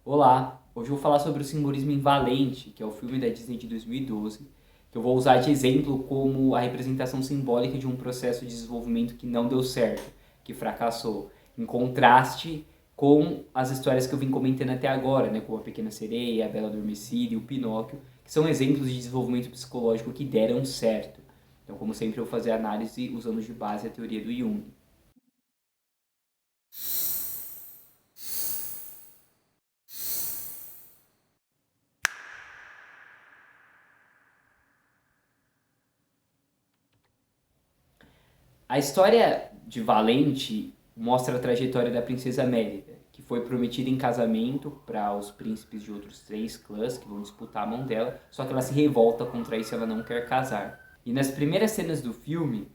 Olá, hoje eu vou falar sobre o simbolismo em Valente, que é o filme da Disney de 2012, que eu vou usar de exemplo como a representação simbólica de um processo de desenvolvimento que não deu certo, que fracassou, em contraste com as histórias que eu vim comentando até agora, né, como a Pequena Sereia, a Bela Adormecida e o Pinóquio, que são exemplos de desenvolvimento psicológico que deram certo. Então, como sempre, eu vou fazer a análise usando de base a teoria do Jung. A história de Valente mostra a trajetória da princesa Mérida, que foi prometida em casamento para os príncipes de outros três clãs que vão disputar a mão dela, só que ela se revolta contra isso e ela não quer casar. E nas primeiras cenas do filme,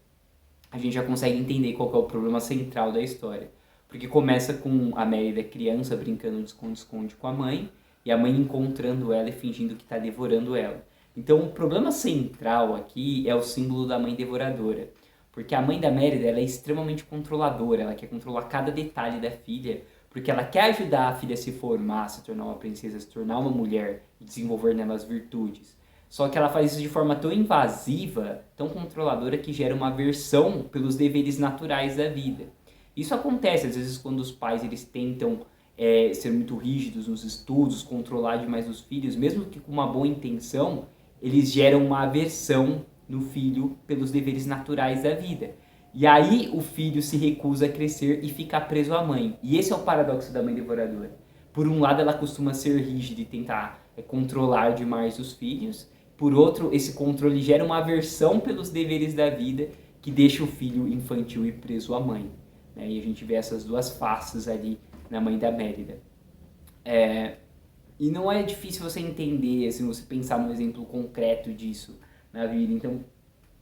a gente já consegue entender qual que é o problema central da história. Porque começa com a Mérida criança brincando de esconde-esconde com a mãe, e a mãe encontrando ela e fingindo que está devorando ela. Então o problema central aqui é o símbolo da mãe devoradora. Porque a mãe da Mérida ela é extremamente controladora, ela quer controlar cada detalhe da filha, porque ela quer ajudar a filha a se formar, a se tornar uma princesa, a se tornar uma mulher e desenvolver nelas virtudes. Só que ela faz isso de forma tão invasiva, tão controladora, que gera uma aversão pelos deveres naturais da vida. Isso acontece às vezes quando os pais eles tentam ser muito rígidos nos estudos, controlar demais os filhos, mesmo que com uma boa intenção, eles geram uma aversão no filho pelos deveres naturais da vida. E aí o filho se recusa a crescer e fica preso à mãe. E esse é o paradoxo da mãe devoradora. Por um lado, ela costuma ser rígida e tentar controlar demais os filhos. Por outro, esse controle gera uma aversão pelos deveres da vida que deixa o filho infantil e preso à mãe. Né? E a gente vê essas duas faces ali na mãe da Mérida. E não é difícil você entender, assim, você pensar num exemplo concreto disso na vida. Então,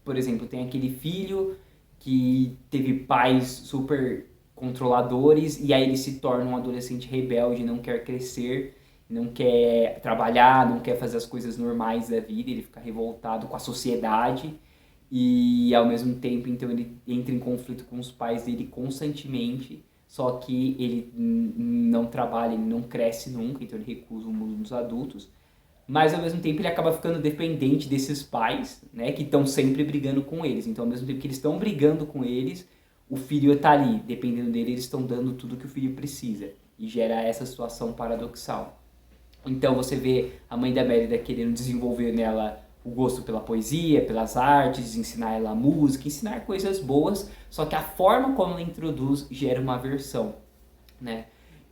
por exemplo, tem aquele filho que teve pais super controladores e aí ele se torna um adolescente rebelde, não quer crescer, não quer trabalhar, não quer fazer as coisas normais da vida, ele fica revoltado com a sociedade e ao mesmo tempo então ele entra em conflito com os pais dele constantemente, só que ele não trabalha, ele não cresce nunca, então ele recusa o mundo dos adultos, mas ao mesmo tempo ele acaba ficando dependente desses pais, né, que estão sempre brigando com eles. Então, ao mesmo tempo que eles estão brigando com eles, o filho está ali, dependendo dele, eles estão dando tudo que o filho precisa. E gera essa situação paradoxal. Então você vê a mãe da Mérida querendo desenvolver nela o gosto pela poesia, pelas artes, ensinar ela a música, ensinar coisas boas, só que a forma como ela introduz gera uma aversão, né?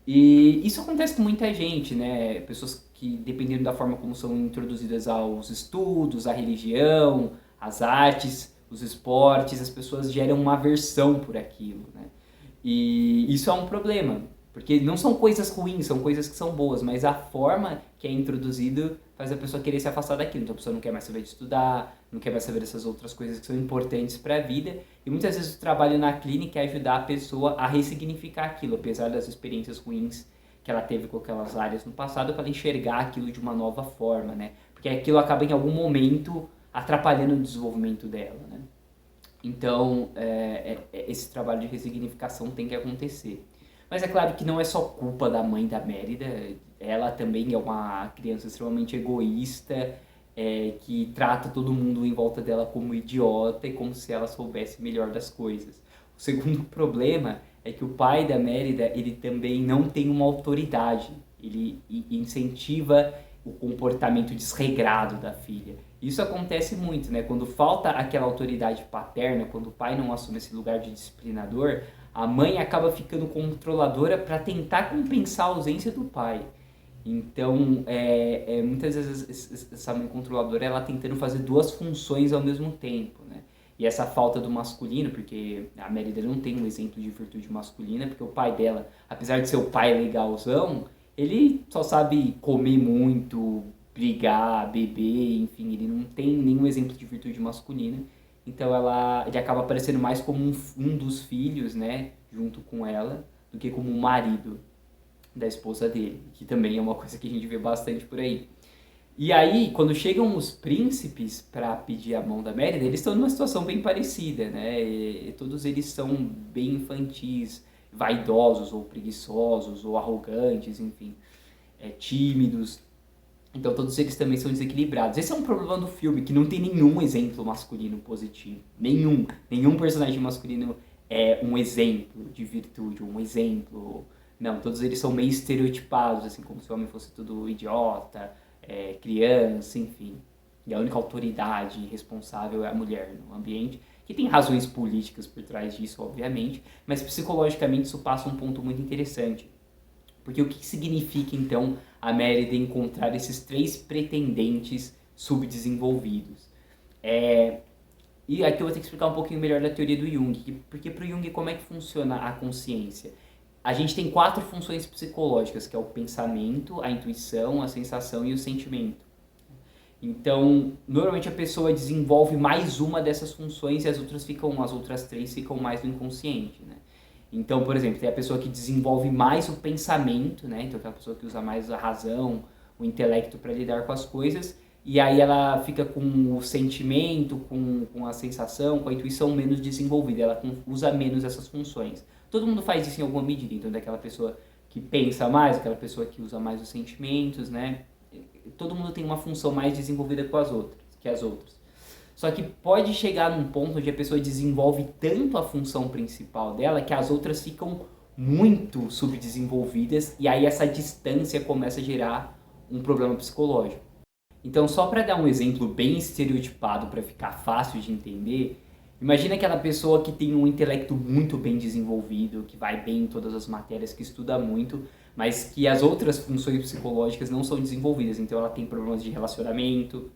E isso acontece com muita gente, né? Pessoas que, dependendo da forma como são introduzidas aos estudos, à religião, às artes, os esportes, as pessoas geram uma aversão por aquilo, né? E isso é um problema, porque não são coisas ruins, são coisas que são boas, mas a forma que é introduzido faz a pessoa querer se afastar daquilo. Então a pessoa não quer mais saber de estudar, não quer mais saber dessas outras coisas que são importantes para a vida. E muitas vezes o trabalho na clínica é ajudar a pessoa a ressignificar aquilo, apesar das experiências ruins que ela teve com aquelas áreas no passado, para ela enxergar aquilo de uma nova forma, né? Porque aquilo acaba em algum momento atrapalhando o desenvolvimento dela, né? Então, esse trabalho de ressignificação tem que acontecer. Mas é claro que não é só culpa da mãe da Mérida, ela também é uma criança extremamente egoísta, que trata todo mundo em volta dela como idiota e como se ela soubesse melhor das coisas. O segundo problema é que o pai da Mérida, ele também não tem uma autoridade, ele incentiva o comportamento desregrado da filha. Isso acontece muito, né? Quando falta aquela autoridade paterna, quando o pai não assume esse lugar de disciplinador, a mãe acaba ficando controladora para tentar compensar a ausência do pai. Então, muitas vezes essa mãe controladora ela tentando fazer duas funções ao mesmo tempo, né? E essa falta do masculino, porque a Mérida não tem um exemplo de virtude masculina, porque o pai dela, apesar de ser o pai legalzão, ele só sabe comer muito, brigar, beber, enfim, ele não tem nenhum exemplo de virtude masculina. Então ele acaba aparecendo mais como um dos filhos, né, junto com ela, do que como um marido da esposa dele, que também é uma coisa que a gente vê bastante por aí. E aí, quando chegam os príncipes para pedir a mão da Mérida, eles estão numa situação bem parecida, né? E todos eles são bem infantis, vaidosos ou preguiçosos ou arrogantes, enfim. tímidos. Então todos eles também são desequilibrados. Esse é um problema do filme, que não tem nenhum exemplo masculino positivo. Nenhum personagem masculino é um exemplo de virtude, um exemplo. Não, todos eles são meio estereotipados, assim, como se o homem fosse tudo idiota, criança, enfim. E a única autoridade responsável é a mulher no ambiente, que tem razões políticas por trás disso, obviamente, mas psicologicamente isso passa um ponto muito interessante. Porque o que significa, então, a Mérida encontrar esses 3 pretendentes subdesenvolvidos? E aqui eu vou ter que explicar um pouquinho melhor da teoria do Jung, porque para o Jung como é que funciona a consciência? A gente tem 4 funções psicológicas, que é o pensamento, a intuição, a sensação e o sentimento. Então, normalmente a pessoa desenvolve mais uma dessas funções e as outras 3 ficam mais no inconsciente, né? Então, por exemplo, tem a pessoa que desenvolve mais o pensamento, né? Então, aquela pessoa que usa mais a razão, o intelecto para lidar com as coisas, e aí ela fica com o sentimento, com a sensação, com a intuição menos desenvolvida, ela usa menos essas funções. Todo mundo faz isso em alguma medida, então daquela pessoa que pensa mais, aquela pessoa que usa mais os sentimentos, né? Todo mundo tem uma função mais desenvolvida que as outras. Só que pode chegar num ponto onde a pessoa desenvolve tanto a função principal dela que as outras ficam muito subdesenvolvidas e aí essa distância começa a gerar um problema psicológico. Então, só para dar um exemplo bem estereotipado para ficar fácil de entender, imagina aquela pessoa que tem um intelecto muito bem desenvolvido, que vai bem em todas as matérias, que estuda muito, mas que as outras funções psicológicas não são desenvolvidas. Então, ela tem problemas de relacionamento,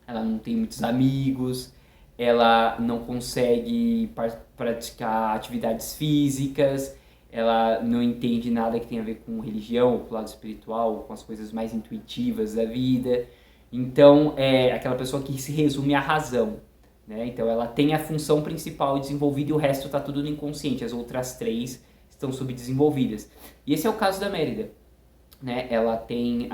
ela não tem muitos amigos, ela não consegue praticar atividades físicas, ela não entende nada que tenha a ver com religião, ou com o lado espiritual, ou com as coisas mais intuitivas da vida. Então, é aquela pessoa que se resume à razão, né? Então, ela tem a função principal desenvolvida e o resto está tudo no inconsciente. As outras 3 estão subdesenvolvidas. E esse é o caso da Mérida. Né, ela tem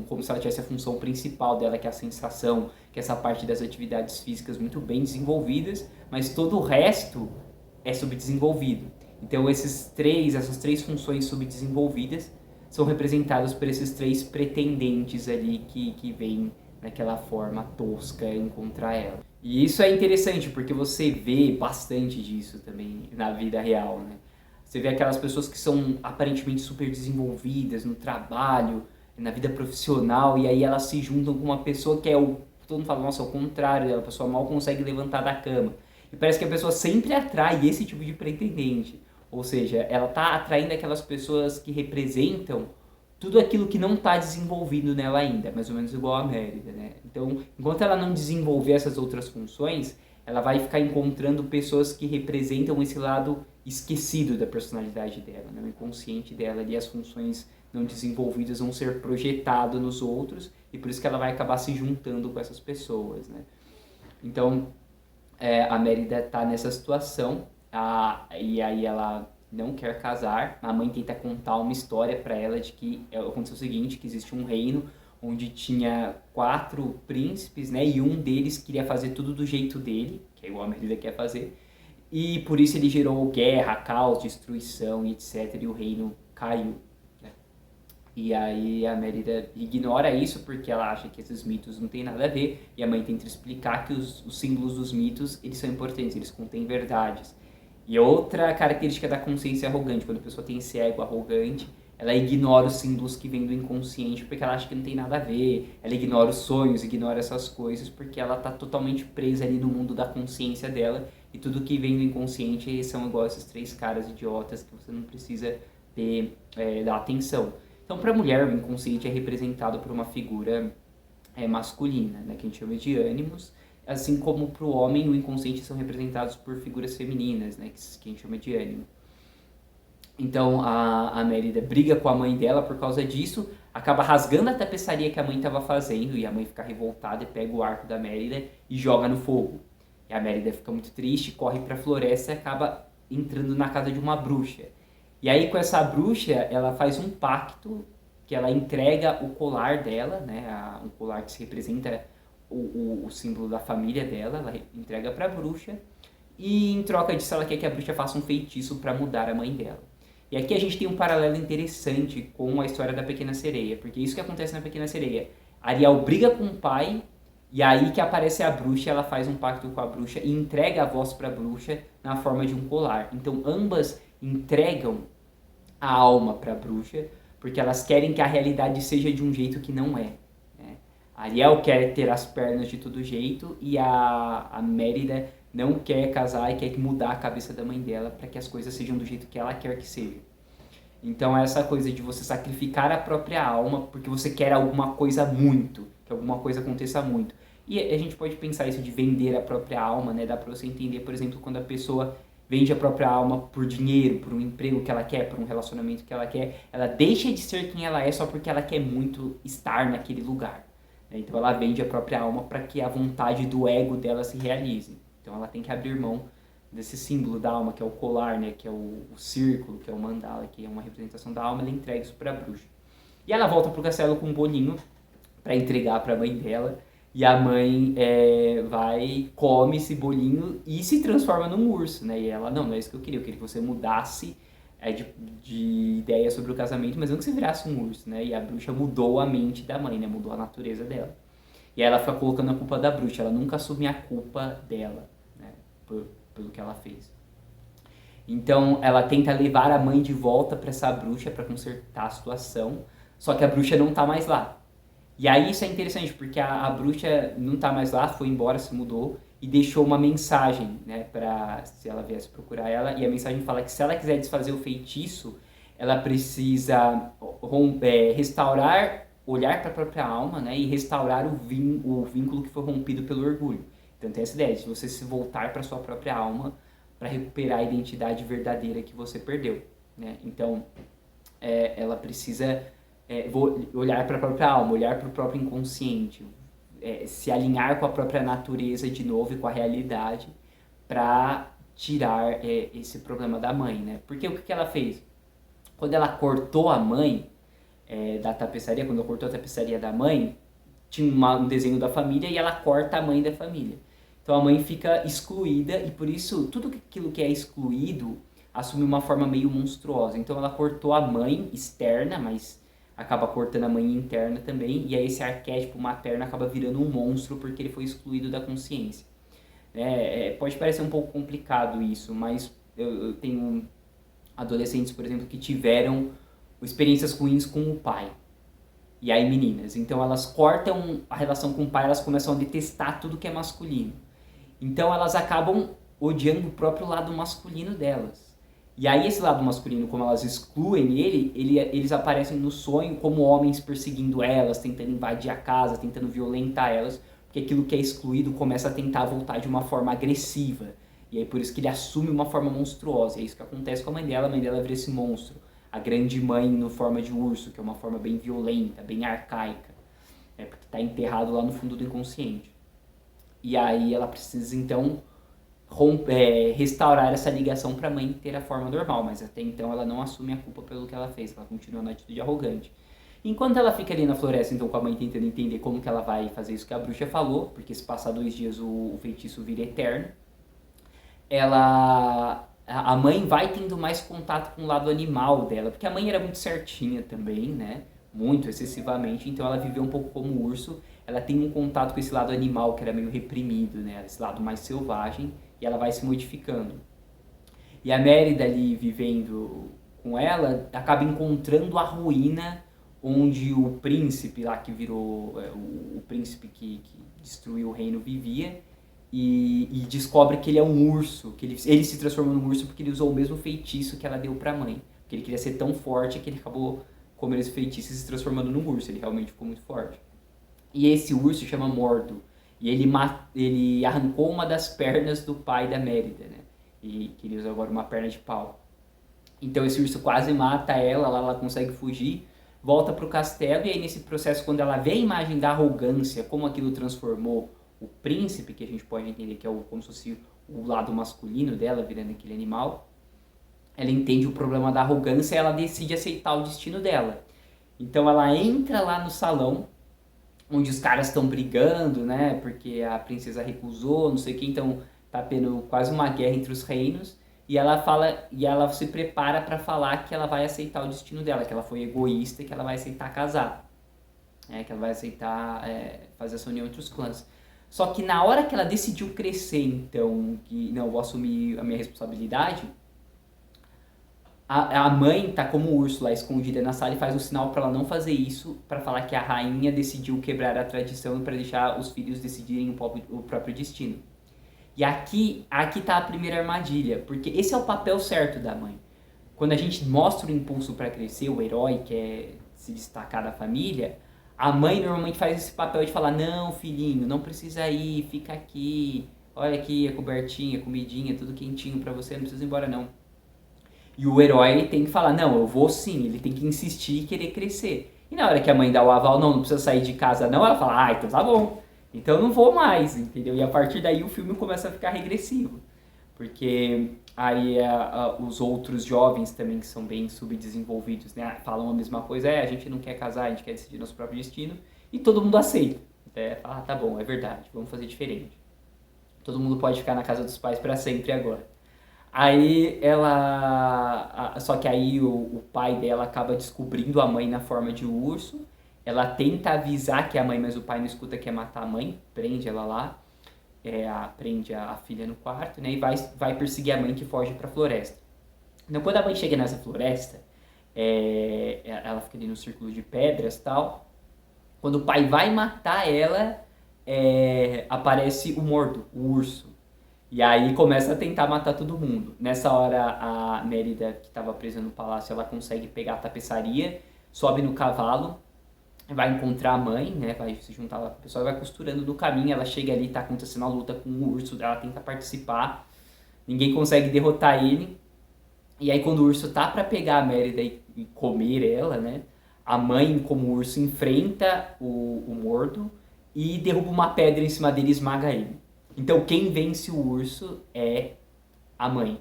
como se ela tivesse a função principal dela, que é a sensação, que é essa parte das atividades físicas muito bem desenvolvidas, mas todo o resto é subdesenvolvido. Então essas 3 funções subdesenvolvidas são representadas por esses 3 pretendentes ali que vêm naquela forma tosca encontrar ela. E isso é interessante porque você vê bastante disso também na vida real, né? Você vê aquelas pessoas que são aparentemente super desenvolvidas no trabalho, na vida profissional, e aí elas se juntam com uma pessoa que todo mundo fala, nossa, é o contrário dela, a pessoa mal consegue levantar da cama. E parece que a pessoa sempre atrai esse tipo de pretendente. Ou seja, ela está atraindo aquelas pessoas que representam tudo aquilo que não está desenvolvido nela ainda, mais ou menos igual a Mérida, né? Então, enquanto ela não desenvolver essas outras funções, ela vai ficar encontrando pessoas que representam esse lado esquecido da personalidade dela, né? O inconsciente dela ali, as funções não desenvolvidas vão ser projetadas nos outros e por isso que ela vai acabar se juntando com essas pessoas, né? Então, a Mérida está nessa situação e aí ela não quer casar, a mãe tenta contar uma história para ela de que aconteceu o seguinte, que existe um reino onde tinha 4 príncipes, né, e um deles queria fazer tudo do jeito dele, que é igual a Mérida quer fazer, e por isso ele gerou guerra, caos, destruição, etc, e o reino caiu, né? E aí a Mérida ignora isso porque ela acha que esses mitos não tem nada a ver, e a mãe tenta explicar que os símbolos dos mitos, eles são importantes, eles contêm verdades. E outra característica da consciência arrogante, quando a pessoa tem esse ego arrogante, ela ignora os símbolos que vêm do inconsciente porque ela acha que não tem nada a ver, ela ignora os sonhos, ignora essas coisas porque ela está totalmente presa ali no mundo da consciência dela e tudo que vem do inconsciente são igual esses 3 caras idiotas que você não precisa dar atenção. Então, para a mulher, o inconsciente é representado por uma figura masculina, né, que a gente chama de ânimos, assim como para o homem, o inconsciente são representados por figuras femininas, né, que a gente chama de ânimo. Então a Mérida briga com a mãe dela por causa disso, acaba rasgando a tapeçaria que a mãe estava fazendo e a mãe fica revoltada e pega o arco da Mérida e joga no fogo. E a Mérida fica muito triste, corre para a floresta e acaba entrando na casa de uma bruxa. E aí com essa bruxa ela faz um pacto que ela entrega o colar dela, né, um colar que se representa o símbolo da família dela, ela entrega para a bruxa e em troca disso ela quer que a bruxa faça um feitiço para mudar a mãe dela. E aqui a gente tem um paralelo interessante com a história da Pequena Sereia, porque isso que acontece na Pequena Sereia. Ariel briga com o pai, e aí que aparece a bruxa, ela faz um pacto com a bruxa e entrega a voz para a bruxa na forma de um colar. Então ambas entregam a alma para a bruxa, porque elas querem que a realidade seja de um jeito que não é. Né? A Ariel quer ter as pernas de todo jeito e a Mérida não quer casar e quer mudar a cabeça da mãe dela para que as coisas sejam do jeito que ela quer que sejam. Então essa coisa de você sacrificar a própria alma porque você quer alguma coisa muito, que alguma coisa aconteça muito. E a gente pode pensar isso de vender a própria alma, né? Dá pra você entender, por exemplo, quando a pessoa vende a própria alma por dinheiro, por um emprego que ela quer, por um relacionamento que ela quer, ela deixa de ser quem ela é só porque ela quer muito estar naquele lugar. Né? Então ela vende a própria alma para que a vontade do ego dela se realize. Então ela tem que abrir mão desse símbolo da alma, que é o colar, né, que é o círculo, que é o mandala, que é uma representação da alma, ela entrega isso para a bruxa. E ela volta pro castelo com um bolinho para entregar para a mãe dela, e a mãe vai, come esse bolinho e se transforma num urso, né, e ela, não é isso que eu queria que você mudasse de ideia sobre o casamento, mas não que você virasse um urso, né, e a bruxa mudou a mente da mãe, né, mudou a natureza dela. E aí ela fica colocando a culpa da bruxa, ela nunca assume a culpa dela, né, pelo que ela fez. Então ela tenta levar a mãe de volta para essa bruxa para consertar a situação, só que a bruxa não tá mais lá. E aí isso é interessante, porque a bruxa não tá mais lá, foi embora, se mudou, e deixou uma mensagem, né, para se ela viesse procurar ela, e a mensagem fala que se ela quiser desfazer o feitiço, ela precisa restaurar, olhar para a própria alma, né, e restaurar o vínculo que foi rompido pelo orgulho. Então tem essa ideia de você se voltar para sua própria alma para recuperar a identidade verdadeira que você perdeu, né? Então ela precisa olhar para a própria alma, olhar para o próprio inconsciente, se alinhar com a própria natureza de novo e com a realidade para tirar esse problema da mãe, né? Porque o que ela fez? Quando ela cortou a mãe da tapeçaria, quando ela cortou a tapeçaria da mãe, tinha um desenho da família e ela corta a mãe da família. Então a mãe fica excluída e por isso tudo aquilo que é excluído assume uma forma meio monstruosa. Então ela cortou a mãe externa, mas acaba cortando a mãe interna também, e aí esse arquétipo materno acaba virando um monstro porque ele foi excluído da consciência. Pode parecer um pouco complicado isso, mas eu tenho adolescentes, por exemplo, que tiveram experiências ruins com o pai. E aí meninas, então elas cortam a relação com o pai, elas começam a detestar tudo que é masculino. Então elas acabam odiando o próprio lado masculino delas. E aí esse lado masculino, como elas excluem eles aparecem no sonho como homens perseguindo elas, tentando invadir a casa, tentando violentar elas, porque aquilo que é excluído começa a tentar voltar de uma forma agressiva. E aí por isso que ele assume uma forma monstruosa. É isso que acontece com a mãe dela vira esse monstro. A grande mãe no forma de urso, que é uma forma bem violenta, bem arcaica, porque está enterrado lá no fundo do inconsciente. E aí ela precisa então restaurar essa ligação para a mãe ter a forma normal, mas até então ela não assume a culpa pelo que ela fez, ela continua na atitude arrogante. Enquanto ela fica ali na floresta, então com a mãe tentando entender como que ela vai fazer isso que a bruxa falou, porque se passar 2 dias o feitiço vira eterno, a mãe vai tendo mais contato com o lado animal dela, porque a mãe era muito certinha também, né? Muito excessivamente, então ela viveu um pouco como urso, ela tem um contato com esse lado animal que era meio reprimido, né? Esse lado mais selvagem, e ela vai se modificando. E a Mérida ali vivendo com ela, acaba encontrando a ruína onde o príncipe lá que virou, o príncipe que destruiu o reino vivia, e descobre que ele é um urso, que ele se transformou num urso porque ele usou o mesmo feitiço que ela deu pra mãe. Porque ele queria ser tão forte que ele acabou comendo esse feitiço e se transformando num urso, ele realmente ficou muito forte. E esse urso chama Mordo, e ele arrancou uma das pernas do pai da Mérida, né? E que ele usa agora uma perna de pau. Então esse urso quase mata ela, lá ela consegue fugir, volta pro castelo, e aí nesse processo, quando ela vê a imagem da arrogância, como aquilo transformou o príncipe, que a gente pode entender que é como se fosse o lado masculino dela, virando aquele animal, ela entende o problema da arrogância e ela decide aceitar o destino dela. Então ela entra lá no salão, onde os caras estão brigando, né, porque a princesa recusou, não sei o que, então tá tendo quase uma guerra entre os reinos, e ela fala, e ela se prepara para falar que ela vai aceitar o destino dela, que ela foi egoísta e que ela vai aceitar casar, que ela vai aceitar fazer essa união entre os clãs. Só que na hora que ela decidiu crescer, então, que não, eu vou assumir a minha responsabilidade, a mãe tá como urso lá escondida na sala e faz um sinal para ela não fazer isso, para falar que a rainha decidiu quebrar a tradição e para deixar os filhos decidirem o próprio destino. E aqui tá a primeira armadilha, porque esse é o papel certo da mãe. Quando a gente mostra o impulso para crescer, o herói quer se destacar da família, a mãe normalmente faz esse papel de falar: não, filhinho, não precisa ir, fica aqui, olha aqui a cobertinha, a comidinha, tudo quentinho para você, não precisa ir embora não. E o herói tem que falar: não, eu vou sim, ele tem que insistir e querer crescer. E na hora que a mãe dá o aval: não precisa sair de casa não, ela fala: ah, então tá bom, então eu não vou mais, entendeu? E a partir daí o filme começa a ficar regressivo. Porque aí os outros jovens também, que são bem subdesenvolvidos, né, falam a mesma coisa: a gente não quer casar, a gente quer decidir nosso próprio destino, e todo mundo aceita. Fala: tá bom, é verdade, vamos fazer diferente. Todo mundo pode ficar na casa dos pais para sempre agora. Aí só que aí o pai dela acaba descobrindo a mãe na forma de urso. Ela tenta avisar que é a mãe, mas o pai não escuta, quer matar a mãe, prende ela lá. Prende a filha no quarto, né, e vai perseguir a mãe, que foge pra floresta. Então, quando a mãe chega nessa floresta, ela fica ali no círculo de pedras e tal. Quando o pai vai matar ela, aparece o Mordo, o urso. E aí começa a tentar matar todo mundo. Nessa hora, a Mérida, que estava presa no palácio, ela consegue pegar a tapeçaria, sobe no cavalo, vai encontrar a mãe, né, vai se juntar lá com o pessoal e vai costurando no caminho. Ela chega ali, tá acontecendo a luta com o urso, ela tenta participar, ninguém consegue derrotar ele. E aí quando o urso tá pra pegar a Mérida e comer ela, né, a mãe, como urso, enfrenta o Mordo e derruba uma pedra em cima dele e esmaga ele. Então quem vence o urso é a mãe.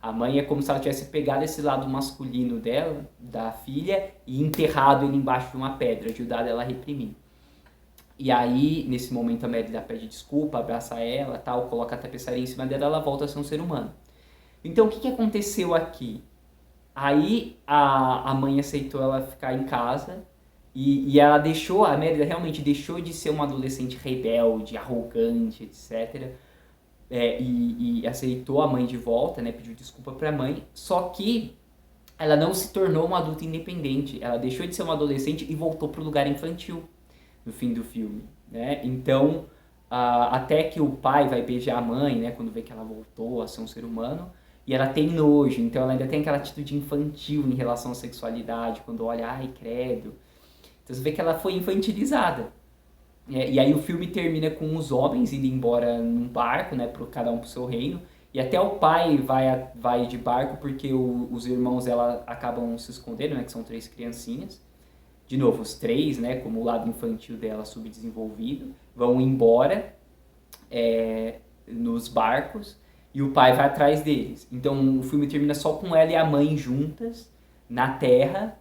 A mãe é como se ela tivesse pegado esse lado masculino dela, da filha, e enterrado ele embaixo de uma pedra, ajudado ela a reprimir. E aí, nesse momento, a Mérida pede desculpa, abraça ela, tal, coloca a tapeçaria em cima dela, ela volta a ser um ser humano. Então, o que aconteceu aqui? Aí, a mãe aceitou ela ficar em casa, e ela a Mérida realmente deixou de ser uma adolescente rebelde, arrogante, etc., e aceitou a mãe de volta, né, pediu desculpa pra mãe, só que ela não se tornou uma adulta independente, ela deixou de ser uma adolescente e voltou pro lugar infantil no fim do filme, né? Então, até que o pai vai beijar a mãe, né, quando vê que ela voltou a ser um ser humano, e ela tem nojo, então ela ainda tem aquela atitude infantil em relação à sexualidade, quando olha: ai, credo. Então você vê que ela foi infantilizada. E aí o filme termina com os homens indo embora num barco, né, cada um pro seu reino, e até o pai vai de barco porque os irmãos dela acabam se escondendo, né, que são 3 criancinhas. De novo, os 3, né, como o lado infantil dela subdesenvolvido, vão embora nos barcos, e o pai vai atrás deles. Então o filme termina só com ela e a mãe juntas na terra,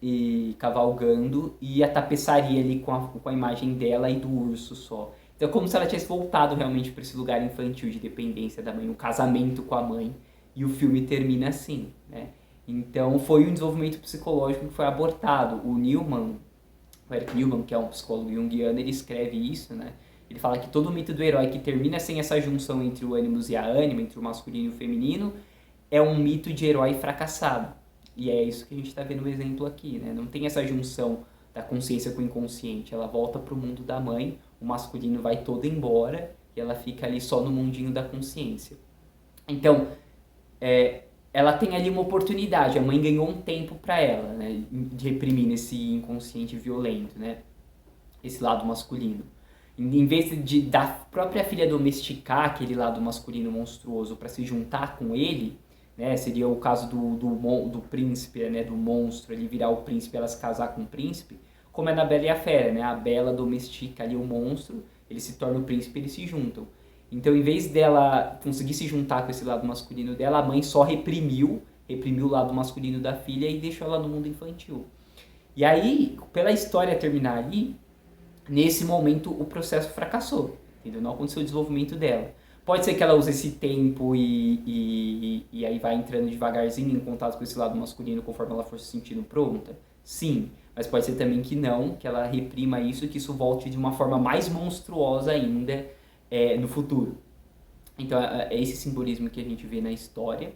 e cavalgando, e a tapeçaria ali com a imagem dela e do urso só. Então é como se ela tivesse voltado realmente para esse lugar infantil de dependência da mãe, um casamento com a mãe, e o filme termina assim, né? Então foi um desenvolvimento psicológico que foi abortado. O Eric Newman, que é um psicólogo junguiano, ele escreve isso, né? Ele fala que todo o mito do herói que termina sem essa junção entre o ânimos e a ânima, entre o masculino e o feminino, é um mito de herói fracassado. E é isso que a gente está vendo no exemplo aqui, né? Não tem essa junção da consciência com o inconsciente. Ela volta para o mundo da mãe, o masculino vai todo embora e ela fica ali só no mundinho da consciência. Então, ela tem ali uma oportunidade. A mãe ganhou um tempo para ela, né, de reprimir esse inconsciente violento, né? Esse lado masculino. Em vez da própria filha domesticar aquele lado masculino monstruoso para se juntar com ele, né, seria o caso do príncipe, né, do monstro, ele virar o príncipe, ela se casar com o príncipe, como é na Bela e a Fera, né? A Bela domestica ali o monstro, ele se torna o príncipe, eles se juntam. Então, em vez dela conseguir se juntar com esse lado masculino dela, a mãe só reprimiu o lado masculino da filha e deixou ela no mundo infantil. E aí, pela história terminar ali, nesse momento o processo fracassou, entendeu? Não aconteceu o desenvolvimento dela. Pode ser que ela use esse tempo e aí vai entrando devagarzinho em contato com esse lado masculino conforme ela for se sentindo pronta? Sim, mas pode ser também que não, que ela reprima isso e que isso volte de uma forma mais monstruosa ainda no futuro. Então é esse simbolismo que a gente vê na história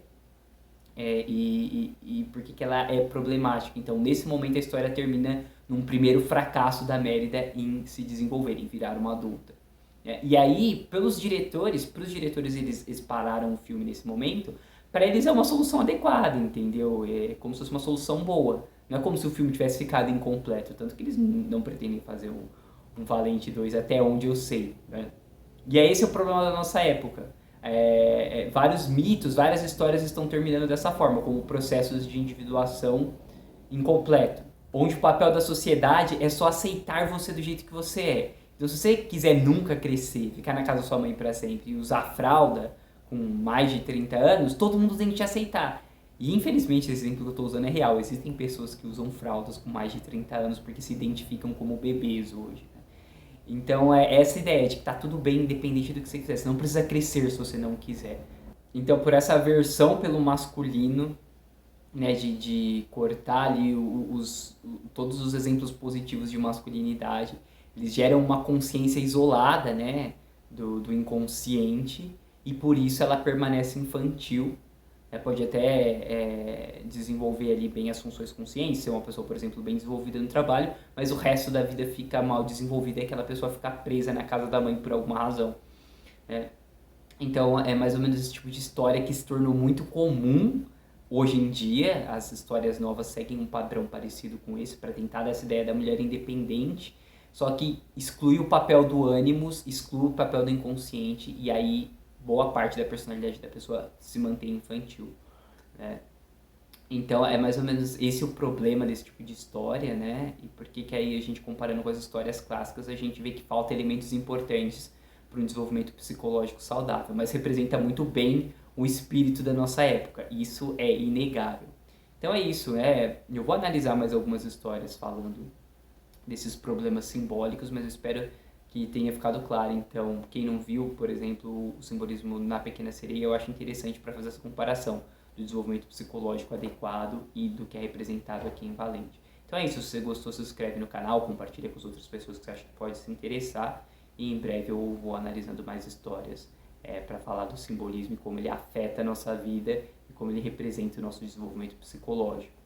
e por que ela é problemática. Então nesse momento a história termina num primeiro fracasso da Mérida em se desenvolver, em virar uma adulta. E aí, para os diretores eles pararam o filme nesse momento, para eles é uma solução adequada, entendeu? É como se fosse uma solução boa. Não é como se o filme tivesse ficado incompleto, tanto que eles não pretendem fazer um Valente 2 até onde eu sei, né? E é esse o problema da nossa época. Vários mitos, várias histórias estão terminando dessa forma, como processos de individuação incompleto, onde o papel da sociedade é só aceitar você do jeito que você é. Então, se você quiser nunca crescer, ficar na casa da sua mãe para sempre e usar fralda com mais de 30 anos, todo mundo tem que te aceitar. E infelizmente esse exemplo que eu estou usando é real. Existem pessoas que usam fraldas com mais de 30 anos porque se identificam como bebês hoje. Né? Então é essa ideia de que tá tudo bem independente do que você quiser. Você não precisa crescer se você não quiser. Então por essa aversão pelo masculino, né, de cortar ali todos os exemplos positivos de masculinidade, eles geram uma consciência isolada, né, do inconsciente, e por isso ela permanece infantil. Pode até desenvolver ali bem as funções conscientes, ser uma pessoa, por exemplo, bem desenvolvida no trabalho, mas o resto da vida fica mal desenvolvida e aquela pessoa fica presa na casa da mãe por alguma razão. Né? Então é mais ou menos esse tipo de história que se tornou muito comum hoje em dia. As histórias novas seguem um padrão parecido com esse para tentar dar essa ideia da mulher independente, só que exclui o papel do ânimos, exclui o papel do inconsciente e aí boa parte da personalidade da pessoa se mantém infantil. Né? Então é mais ou menos esse o problema desse tipo de história, né? E por que aí a gente comparando com as histórias clássicas a gente vê que falta elementos importantes para um desenvolvimento psicológico saudável, mas representa muito bem o espírito da nossa época, isso é inegável. Então é isso, eu vou analisar mais algumas histórias falando desses problemas simbólicos, mas eu espero que tenha ficado claro. Então, quem não viu, por exemplo, o simbolismo na Pequena Sereia, eu acho interessante para fazer essa comparação do desenvolvimento psicológico adequado e do que é representado aqui em Valente. Então é isso, se você gostou, se inscreve no canal, compartilha com as outras pessoas que você acha que pode se interessar e em breve eu vou analisando mais histórias para falar do simbolismo e como ele afeta a nossa vida e como ele representa o nosso desenvolvimento psicológico.